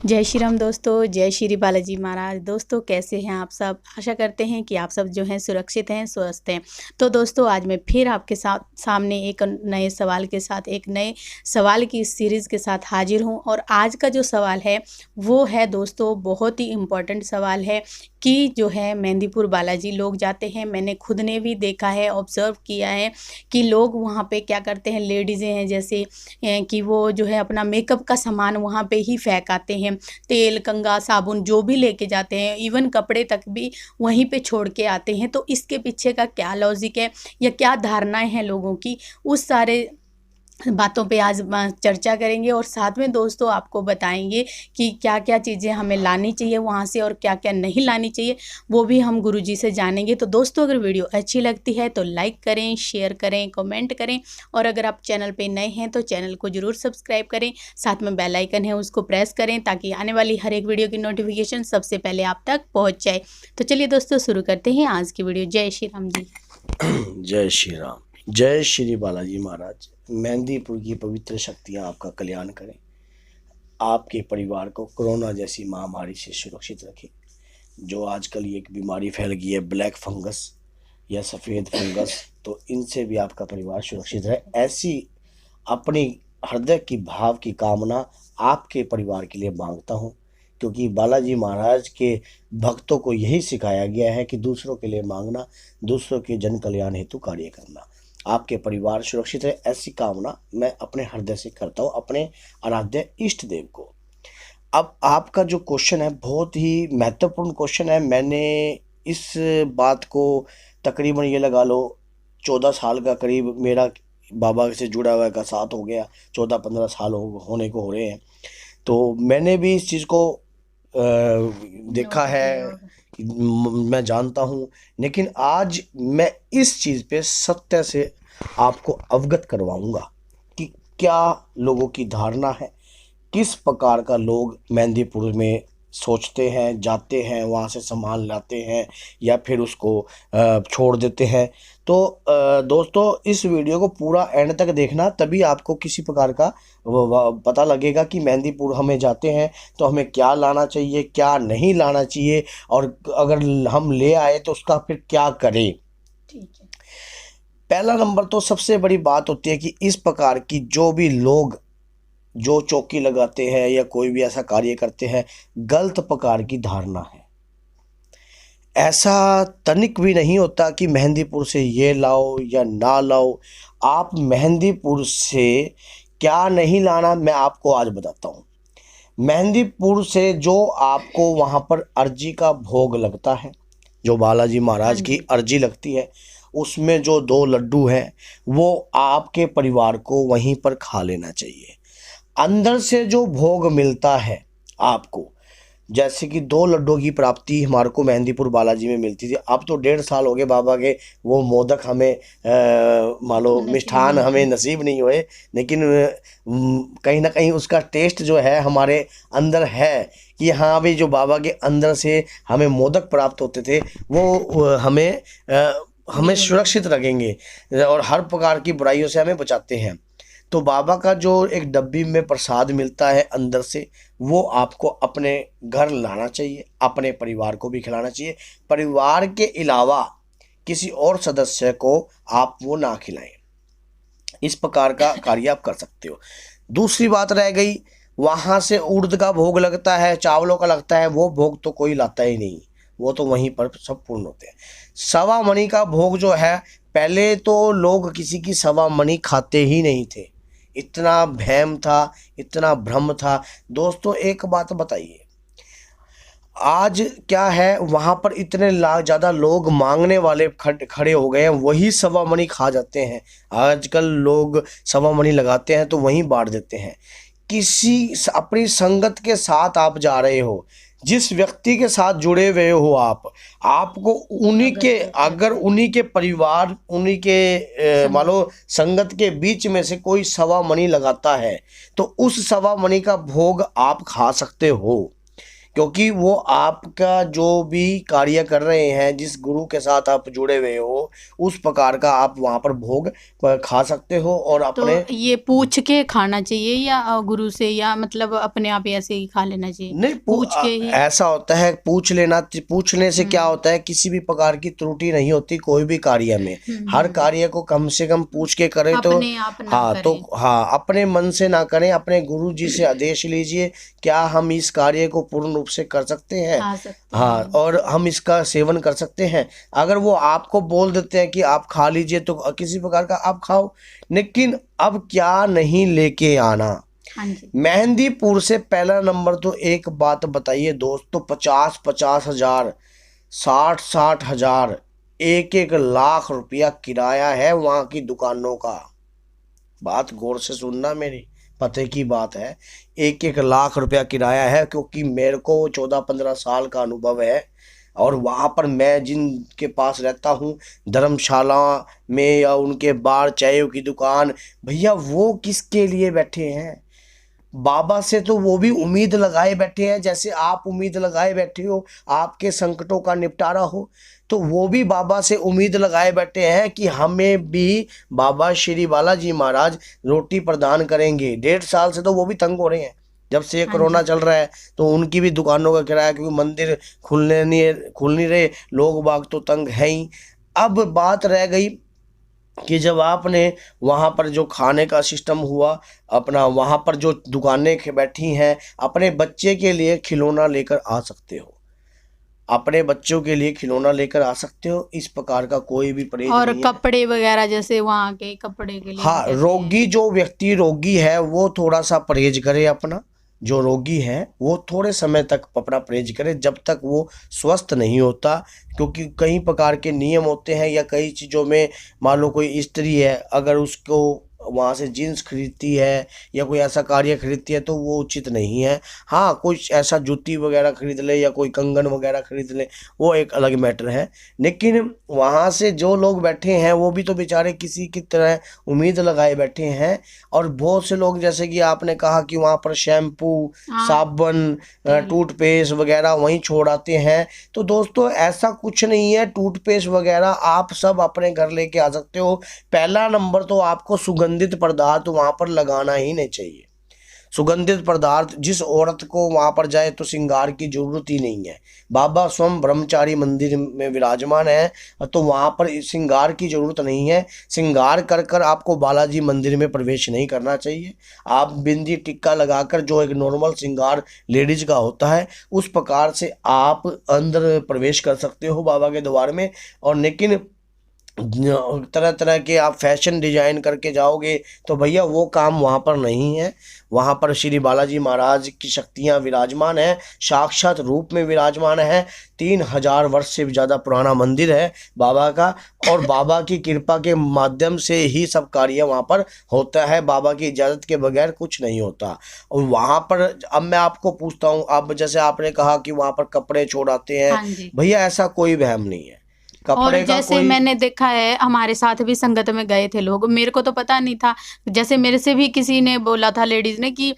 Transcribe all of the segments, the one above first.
जय श्री राम दोस्तों, जय श्री बालाजी महाराज। दोस्तों कैसे हैं आप सब? आशा करते हैं कि आप सब जो हैं सुरक्षित हैं, स्वस्थ हैं। तो दोस्तों आज मैं फिर आपके साथ सामने एक नए सवाल के साथ, एक नए सवाल की सीरीज़ के साथ हाजिर हूं। और आज का जो सवाल है वो है दोस्तों बहुत ही इम्पोर्टेंट सवाल है कि जो है मेहंदीपुर बालाजी लोग जाते हैं। मैंने खुद ने भी देखा है, ऑब्ज़र्व किया है कि लोग वहाँ पे क्या करते हैं, लेडीज़ें हैं जैसे कि वो जो है अपना मेकअप का सामान वहाँ पे ही फेंक आते हैं। तेल, कंघा, साबुन जो भी लेके जाते हैं, इवन कपड़े तक भी वहीं पे छोड़ के आते हैं। तो इसके पीछे का क्या लॉजिक है या क्या धारणाएं हैं लोगों की, उस सारे बातों पे आज चर्चा करेंगे। और साथ में दोस्तों आपको बताएंगे कि क्या क्या चीज़ें हमें लानी चाहिए वहाँ से और क्या क्या नहीं लानी चाहिए, वो भी हम गुरुजी से जानेंगे। तो दोस्तों अगर वीडियो अच्छी लगती है तो लाइक करें, शेयर करें, कमेंट करें। और अगर आप चैनल पे नए हैं तो चैनल को ज़रूर सब्सक्राइब करें। साथ में बेल आइकन है उसको प्रेस करें ताकि आने वाली हर एक वीडियो की नोटिफिकेशन सबसे पहले आप तक पहुँच जाए। तो चलिए दोस्तों शुरू करते हैं आज की वीडियो। जय श्री राम जी। जय श्री राम, जय श्री बालाजी महाराज। मेहंदीपुर की पवित्र शक्तियाँ आपका कल्याण करें, आपके परिवार को कोरोना जैसी महामारी से सुरक्षित रखें। जो आजकल ये एक बीमारी फैल गई है, ब्लैक फंगस या सफ़ेद फंगस, तो इनसे भी आपका परिवार सुरक्षित रहे। ऐसी अपनी हृदय की भाव की कामना आपके परिवार के लिए मांगता हूँ, क्योंकि बालाजी महाराज के भक्तों को यही सिखाया गया है कि दूसरों के लिए मांगना, दूसरों के जन कल्याण हेतु कार्य करना। आपके परिवार सुरक्षित है, ऐसी कामना मैं अपने हृदय से करता हूँ अपने आराध्य इष्ट देव को। अब आपका जो क्वेश्चन है बहुत ही महत्वपूर्ण क्वेश्चन है। मैंने इस बात को तकरीबन ये लगा लो 14 साल का करीब मेरा बाबा से जुड़ा हुआ का साथ हो गया, 14-15 साल होने को हो रहे हैं। तो मैंने भी इस चीज़ को देखा है, मैं जानता हूँ। लेकिन आज मैं इस चीज़ पे सत्य से आपको अवगत करवाऊंगा कि क्या लोगों की धारणा है, किस प्रकार का लोग मेहंदीपुर में सोचते हैं, जाते हैं, वहाँ से सामान लाते हैं या फिर उसको छोड़ देते हैं। तो दोस्तों इस वीडियो को पूरा एंड तक देखना, तभी आपको किसी प्रकार का पता लगेगा कि मेहंदीपुर हमें जाते हैं तो हमें क्या लाना चाहिए, क्या नहीं लाना चाहिए, और अगर हम ले आए तो उसका फिर क्या करें। ठीक है। पहला नंबर तो सबसे बड़ी बात होती है कि इस प्रकार की जो भी लोग जो चौकी लगाते हैं या कोई भी ऐसा कार्य करते हैं, गलत प्रकार की धारणा है। ऐसा तनिक भी नहीं होता कि मेहंदीपुर से ये लाओ या ना लाओ। आप मेहंदीपुर से क्या नहीं लाना मैं आपको आज बताता हूँ। मेहंदीपुर से जो आपको वहाँ पर अर्जी का भोग लगता है, जो बालाजी महाराज की अर्जी लगती है, उसमें जो 2 लड्डू हैं वो आपके परिवार को वहीं पर खा लेना चाहिए। अंदर से जो भोग मिलता है आपको, जैसे कि 2 लड्डू की प्राप्ति हमारे को मेहंदीपुर बालाजी में मिलती थी। अब तो 1.5 साल हो गए बाबा के वो मोदक हमें मान लो मिष्ठान हमें नसीब नहीं हुए, लेकिन कहीं ना कहीं उसका टेस्ट जो है हमारे अंदर है कि हाँ भाई जो बाबा के अंदर से हमें मोदक प्राप्त होते थे वो हमें सुरक्षित रखेंगे और हर प्रकार की बुराइयों से हमें बचाते हैं। तो बाबा का जो एक डब्बी में प्रसाद मिलता है अंदर से, वो आपको अपने घर लाना चाहिए, अपने परिवार को भी खिलाना चाहिए। परिवार के अलावा किसी और सदस्य को आप वो ना खिलाएं। इस प्रकार का कार्य आप कर सकते हो। दूसरी बात रह गई, वहाँ से उड़द का भोग लगता है, चावलों का लगता है, वो भोग तो कोई लाता ही नहीं, वो तो वहीं पर सब पूर्ण होते हैं। सवा मणि का भोग जो है, पहले तो लोग किसी की सवा मणि खाते ही नहीं थे, इतना भ्रम था, इतना भ्रम था। दोस्तों एक बात बताइए, आज क्या है, वहाँ पर इतने ज़्यादा लोग मांगने वाले खड़े हो गए हैं, वही सवा मणि खा जाते हैं। आजकल लोग सवा मणि लगाते हैं तो वहीं बांट देते हैं। किसी अपनी संगत के साथ आप जा रहे हो, जिस व्यक्ति के साथ जुड़े हुए हो आपको उन्हीं के, अगर उन्हीं के परिवार, उन्हीं के मान लो संगत के बीच में से कोई सवा मणि लगाता है तो उस सवा मणि का भोग आप खा सकते हो। क्योंकि वो आपका जो भी कार्य कर रहे हैं, जिस गुरु के साथ आप जुड़े हुए हो, उस प्रकार का आप वहाँ पर भोग खा सकते हो। और तो अपने ये पूछ के खाना चाहिए या गुरु से, या मतलब अपने आप ही ऐसे ही खा लेना चाहिए? नहीं पूछ के ही। ऐसा होता है, पूछने से क्या होता है, किसी भी प्रकार की त्रुटि नहीं होती कोई भी कार्य में। हर कार्य को कम से कम पूछ के करें तो अपने आप ना हाँ, तो करें। हाँ, अपने मन से ना करें, अपने गुरु जी से आदेश लीजिए, क्या हम इस कार्य को पूर्ण रूप से कर सकते हैं, खा सकते हाँ, हैं। और हम इसका सेवन कर सकते हैं। अगर वो आपको बोल देते हैं कि आप खा लीजिए तो किसी प्रकार का आप खाओ, लेकिन अब क्या नहीं लेके आना। हाँ जी। मेहंदीपुर से पहला नंबर तो एक बात बताइए दोस्तों, 50-50 हजार, 60-60 हजार, 1-1 लाख रुपया किराया है वहाँ की दुकानों का। बात गौर से सुनना मेरी, पते की बात है, 1-1 लाख रुपया किराया है। क्योंकि मेरे को 14-15 साल का अनुभव है, और वहाँ पर मैं जिनके पास रहता हूँ, धर्मशाला में या उनके बार चाय की दुकान, भैया वो किसके लिए बैठे हैं? बाबा से तो वो भी उम्मीद लगाए बैठे हैं, जैसे आप उम्मीद लगाए बैठे हो आपके संकटों का निपटारा हो, तो वो भी बाबा से उम्मीद लगाए बैठे हैं कि हमें भी बाबा श्री बालाजी महाराज रोटी प्रदान करेंगे। 1.5 साल से तो वो भी तंग हो रहे हैं, जब से ये हाँ कोरोना जी। चल रहा है, तो उनकी भी दुकानों का किराया, क्योंकि मंदिर खुल नहीं रहे, लोग बाग तो तंग है ही। अब बात रह गई कि जब आपने वहाँ पर जो खाने का सिस्टम हुआ, अपना वहाँ पर जो दुकानें बैठी हैं, अपने बच्चे के लिए खिलौना लेकर आ सकते हो, अपने बच्चों के लिए खिलौना लेकर आ सकते हो, इस प्रकार का कोई भी परहेज और नहीं है। कपड़े वगैरह, जैसे वहाँ के कपड़े के लिए हाँ, कहते हैं। रोगी जो व्यक्ति रोगी है वो थोड़ा सा परहेज करे अपना, जो रोगी है वो थोड़े समय तक अपना परहेज करे, जब तक वो स्वस्थ नहीं होता। क्योंकि कई प्रकार के नियम होते हैं, या कई चीज़ों में, मान लो कोई स्त्री है, अगर उसको वहाँ से जीन्स खरीदती है या कोई ऐसा कार्य खरीदती है तो वो उचित नहीं है। हाँ, कुछ ऐसा जूती वगैरह खरीद ले या कोई कंगन वगैरह खरीद ले, वो एक अलग मैटर है। लेकिन वहाँ से जो लोग बैठे हैं वो भी तो बेचारे किसी की तरह उम्मीद लगाए बैठे हैं। और बहुत से लोग, जैसे कि आपने कहा कि वहाँ पर शैम्पू, हाँ, साबुन, तेल। टूथपेस्ट वगैरह वहीं छोड़ आते हैं। तो दोस्तों ऐसा कुछ नहीं है, टूथपेस्ट वगैरह आप सब अपने घर लेके आ सकते हो। पहला नंबर तो आपको सुगंधित पदार्थ वहाँ पर लगाना ही नहीं चाहिए। सुगंधित पदार्थ, जिस औरत को वहाँ पर जाए तो श्रृंगार की जरूरत ही नहीं है। बाबा स्वयं ब्रह्मचारी मंदिर में विराजमान है, तो वहाँ पर श्रृंगार की जरूरत नहीं है। श्रृंगार कर कर आपको बालाजी मंदिर में प्रवेश नहीं करना चाहिए। आप बिंदी टिक्का लगाकर, जो एक नॉर्मल श्रृंगार लेडीज का होता है, उस प्रकार से आप अंदर प्रवेश कर सकते हो बाबा के द्वार में। और लेकिन तरह तरह के आप फैशन डिजाइन करके जाओगे तो भैया वो काम वहाँ पर नहीं है। वहाँ पर श्री बालाजी महाराज की शक्तियाँ विराजमान हैं, साक्षात रूप में विराजमान है। 3000 वर्ष से भी ज़्यादा पुराना मंदिर है बाबा का, और बाबा की कृपा के माध्यम से ही सब कार्य वहाँ पर होता है। बाबा की इजाज़त के बगैर कुछ नहीं होता। और वहाँ पर अब मैं आपको पूछता हूँ, अब जैसे आपने कहा कि वहाँ पर कपड़े छोड़ आते हैं, हाँ जी। भैया ऐसा कोई वहम नहीं है, और कपड़े का जैसे कोई। मैंने देखा है, हमारे साथ भी संगत में गए थे लोग, मेरे को तो पता नहीं था। जैसे मेरे से भी किसी ने बोला था, लेडीज ने, कि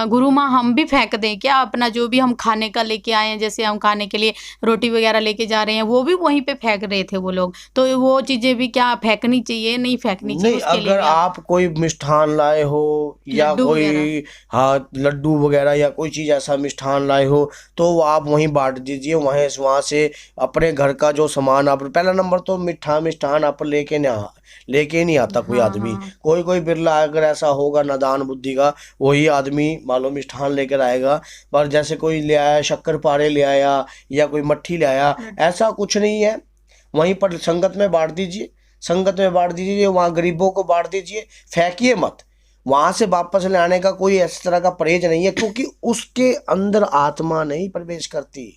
गुरु माँ हम भी फेंक दें क्या अपना जो भी हम खाने का लेके आए हैं, जैसे हम खाने के लिए रोटी वगैरह लेके जा रहे हैं, वो भी वहीं पे फेंक रहे थे वो लोग। तो वो चीजें भी क्या फेंकनी चाहिए, नहीं फेंकनी चाहिए? नहीं, उसके लिए अगर भी आप आप कोई मिष्ठान लाए हो या लड्डू वगैरह। कोई, हाँ, लड्डू वगैरह या कोई चीज़ ऐसा मिष्ठान लाए हो, तो वो आप वहीं बांट दीजिए। वहाँ से अपने घर का जो सामान, आप पहला नंबर तो मिष्ठान आप लेके नहीं आता कोई हाँ आदमी। हाँ। कोई बिरला अगर ऐसा होगा नादान बुद्धि का, वही आदमी मान लो मिष्ठान लेकर आएगा। पर जैसे कोई ले आया शक्कर पारे ले आया या कोई मट्ठी ले आया, ऐसा कुछ नहीं है। वहीं पर संगत में बांट दीजिए, संगत में बांट दीजिए, वहाँ गरीबों को बांट दीजिए, फेंकिए मत। वहाँ से वापस ले आने का कोई इस तरह का परहेज नहीं है, क्योंकि उसके अंदर आत्मा नहीं प्रवेश करती।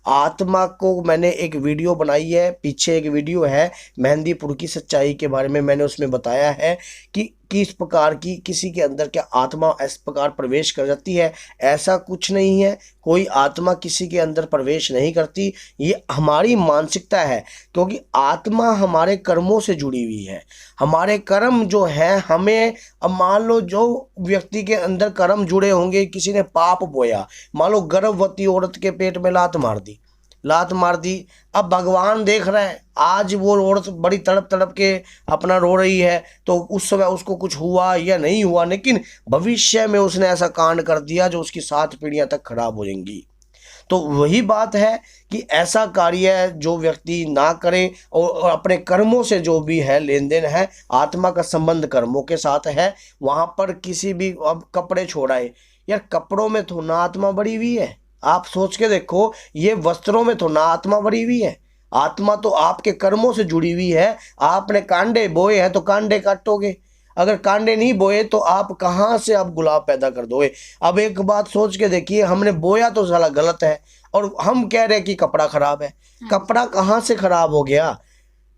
आत्मा को मैंने एक वीडियो बनाई है, पीछे एक वीडियो है मेहंदीपुर की सच्चाई के बारे में, मैंने उसमें बताया है कि किस प्रकार की किसी के अंदर क्या आत्मा इस प्रकार प्रवेश कर जाती है? ऐसा कुछ नहीं है, कोई आत्मा किसी के अंदर प्रवेश नहीं करती। ये हमारी मानसिकता है, क्योंकि आत्मा हमारे कर्मों से जुड़ी हुई है। हमारे कर्म जो है हमें, अब मान लो जो व्यक्ति के अंदर कर्म जुड़े होंगे, किसी ने पाप बोया, मान लो गर्भवती औरत के पेट में लात मार दी। अब भगवान देख रहे हैं, आज वो औरत बड़ी तड़प तड़प के अपना रो रही है, तो उस समय उसको कुछ हुआ या नहीं हुआ, लेकिन भविष्य में उसने ऐसा कांड कर दिया जो उसकी 7 पीढ़ियां तक खराब हो जाएंगी। तो वही बात है कि ऐसा कार्य जो व्यक्ति ना करे, और अपने कर्मों से जो भी है लेन देन है, आत्मा का संबंध कर्मों के साथ है। वहाँ पर किसी भी, अब कपड़े छोड़ाए यार, कपड़ों में तो ना आत्मा बड़ी हुई है। आप सोच के देखो, ये वस्त्रों में तो ना आत्मा बड़ी हुई है। आत्मा तो आपके कर्मों से जुड़ी हुई है। आपने कांडे बोए हैं तो कांडे काटोगे, अगर कांडे नहीं बोए तो आप कहाँ से आप गुलाब पैदा कर दोगे? अब एक बात सोच के देखिए, हमने बोया तो साला गलत है, और हम कह रहे हैं कि कपड़ा खराब है। कपड़ा कहाँ से खराब हो गया?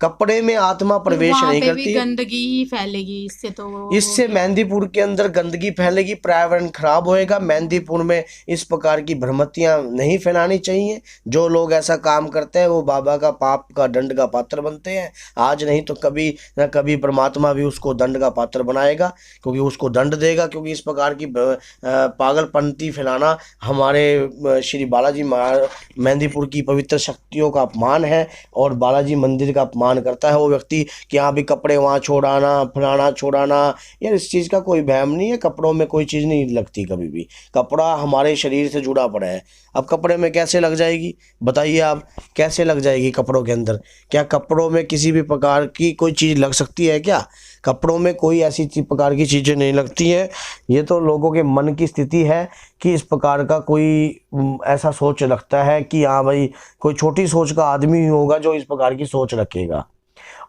कपड़े में आत्मा प्रवेश वहाँ नहीं पे भी करती। गंदगी ही फैलेगी इससे, तो इससे मेहंदीपुर के अंदर गंदगी फैलेगी, पर्यावरण खराब होएगा। मेहंदीपुर में इस प्रकार की भ्रमतियां नहीं फैलानी चाहिए। जो लोग ऐसा काम करते हैं वो बाबा का पाप का दंड का पात्र बनते हैं। आज नहीं तो कभी न कभी परमात्मा भी उसको दंड का पात्र बनाएगा, क्योंकि उसको दंड देगा। क्योंकि इस प्रकार की पागलपंती फैलाना हमारे श्री बालाजी मेहंदीपुर की पवित्र शक्तियों का अपमान है, और बालाजी मंदिर का अपमान करता है वो व्यक्ति कि यहाँ भी कपड़े वहाँ छोड़ाना, फलाना छोड़ाना। यार इस चीज़ का कोई वहम नहीं है। कपड़ों में कोई चीज़ नहीं लगती कभी भी। कपड़ा हमारे शरीर से जुड़ा पड़ा है। अब कपड़े में कैसे लग जाएगी बताइए आप, कैसे लग जाएगी कपड़ों के अंदर? क्या कपड़ों में किसी भी प्रकार की कोई चीज़ लग सकती है क्या? कपड़ों में कोई ऐसी प्रकार की चीज़ें नहीं लगती है। ये तो लोगों के मन की स्थिति है कि इस प्रकार का कोई ऐसा सोच रखता है कि हाँ भाई, कोई छोटी सोच का आदमी ही होगा जो इस प्रकार की सोच रखेगा।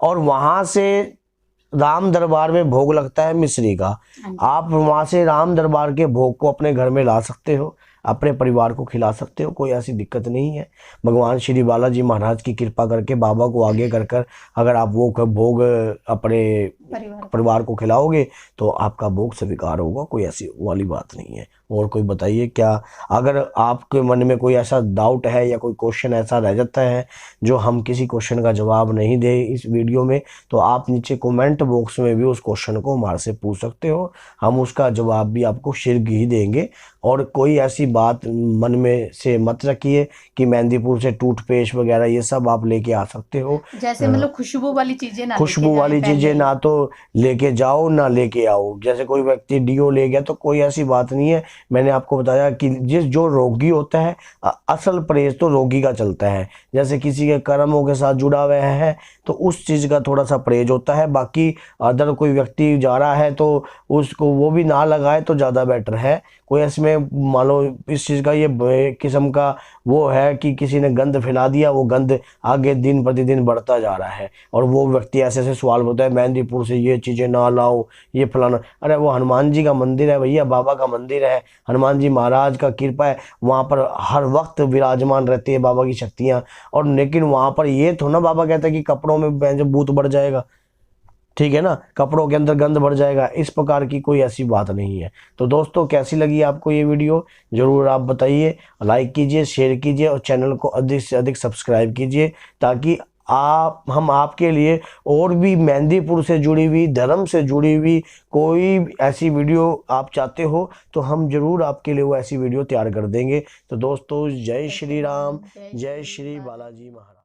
और वहाँ से राम दरबार में भोग लगता है मिश्री का, आप वहाँ से राम दरबार के भोग को अपने घर में ला सकते हो, अपने परिवार को खिला सकते हो, कोई ऐसी दिक्कत नहीं है। भगवान श्री बालाजी महाराज की कृपा करके बाबा को आगे कर अगर आप वो भोग अपने परिवार को खिलाओगे तो आपका भोग स्वीकार होगा, कोई ऐसी वाली बात नहीं है। और कोई बताइए, क्या अगर आपके मन में कोई ऐसा डाउट है या कोई क्वेश्चन ऐसा रह जाता है जो हम किसी क्वेश्चन का जवाब नहीं दे इस वीडियो में, तो आप नीचे कमेंट बॉक्स में भी उस क्वेश्चन को हमारे से पूछ सकते हो। हम उसका जवाब भी आपको शीघ्र ही देंगे। और कोई ऐसी बात मन में से मत रखिए कि मेहंदीपुर से टूथपेस्ट वगैरह ये सब आप लेके आ सकते हो। जैसे मतलब खुशबू वाली चीजें ना, खुशबू वाली चीज़ें ना तो लेके जाओ ना लेके आओ। जैसे कोई व्यक्ति डीओ ले गया तो कोई ऐसी बात नहीं है। मैंने आपको बताया कि जो रोगी होता है, असल परहेज तो रोगी का चलता है। जैसे किसी के कर्मों के साथ जुड़ा हुआ है तो उस चीज़ का थोड़ा सा परहेज होता है। बाकी अदर कोई व्यक्ति जा रहा है तो उसको वो भी ना लगाए तो ज़्यादा बेटर है। कोई इसमें मान लो इस चीज़ का ये किस्म का वो है कि किसी ने गंद फैला दिया, वो गंद आगे दिन प्रतिदिन बढ़ता जा रहा है, और वो व्यक्ति ऐसे ऐसे सवाल होता है मेहंदीपुर से ये चीज़ें ना लाओ, ये फलाना। अरे वो हनुमान जी का मंदिर है भैया, बाबा का मंदिर है, हनुमान जी महाराज का कृपा है, वहाँ पर हर वक्त विराजमान रहती है बाबा की शक्तियाँ। और लेकिन वहाँ पर ये तो ना बाबा कहता है कि कपड़ों में जो भूत बढ़ जाएगा, ठीक है ना, कपड़ों के अंदर गंद बढ़ जाएगा, इस प्रकार की कोई ऐसी बात नहीं है। तो दोस्तों कैसी लगी आपको ये वीडियो ज़रूर आप बताइए, लाइक कीजिए, शेयर कीजिए और चैनल को अधिक से अधिक सब्सक्राइब कीजिए, ताकि हम आपके लिए और भी मेहंदीपुर से जुड़ी हुई, धर्म से जुड़ी हुई कोई ऐसी वीडियो आप चाहते हो तो हम ज़रूर आपके लिए वो ऐसी वीडियो तैयार कर देंगे। तो दोस्तों जय श्री राम, जय श्री बालाजी महाराज।